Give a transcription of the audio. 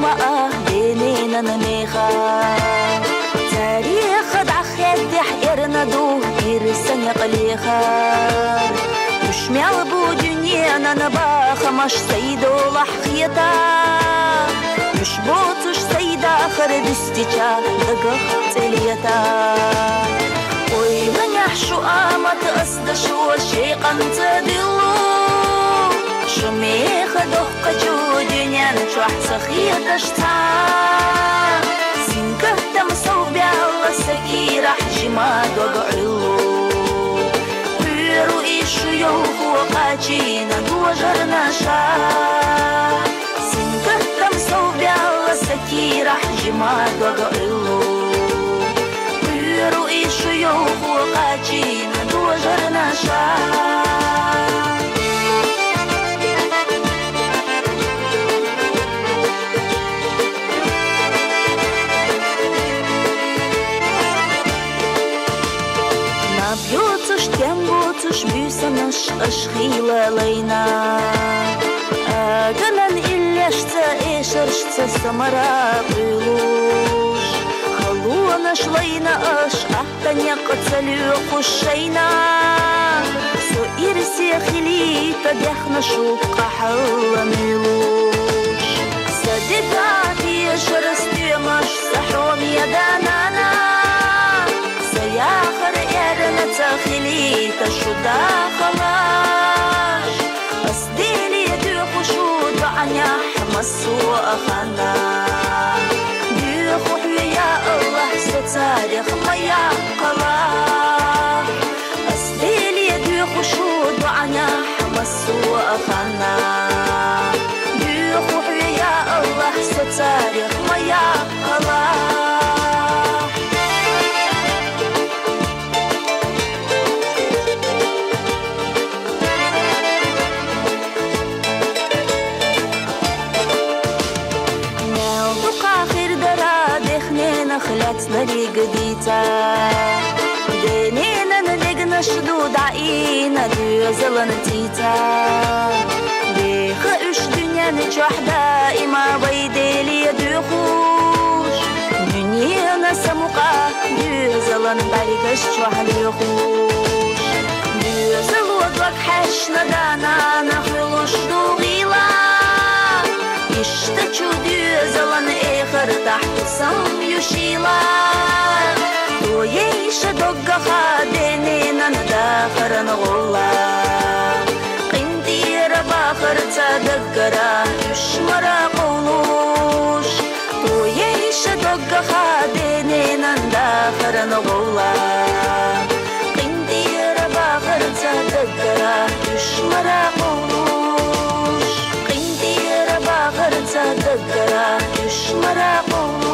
ما بيننا نميخا تاريخ دعخيت دحيرنا دو يرسن يقليخا مش معبو دنيانا نباخا مش سيدو لحخيتا مش بوتش سيدا آخر دستيشا دقخ تليتا وي من يحشو آمت أصدشو شيقا تدلو شميخ دخ جودنيا نشوح سخية تشتا سنكه تمسو بيالله سكيرة حجمات وقعلو ويرو إيشو يوخو وقاچينا دوجرنا شا سنكه تمسو بيالله سكيرة حجمات وقعلو ويرو إيشو يوخو وقاچينا دوجرنا شا Тем büseniş aşkıyla leyna Ağanan illeşse eşerşse samara buyuluş Halуаныш leyna aş Ахтаня кацалю кушайна Со ирси хилита бяхнашу Кахалла милуш Садита тишер стюмаш Сахром яданана Саяхар эрна تخلي تشودا خلاش أصديلي ديخو شود عنيا حمسو أخانا ديخو حويا الله ستاريخ ميا قلاح أصديلي ديخو شود عنيا حمسو أخانا ديخو حويا الله ستاريخ ميا قلاح خلاتنا لي قديتا دينينا نلقنا شدود عقينا دوزلا نتيتا بيخقش دنيا نجوح دائما بيدي لي دوخوش دنيانا سمقا دوزلا نباليقش جوح ليخوش دوزل وضلك حشنا دانا نخلوش دوغيلا يشتكو دوزلا نإخر تحت سم يشيلا ويش دقة خادنينا نداخر نغلا قندير باخر تدقرا يشمرا قولوش ويش دقة خادنينا نداخر نغلا قندير باخر تدقرا يشمرا قولوش قندير باخر تدقرا يشمرا قولوش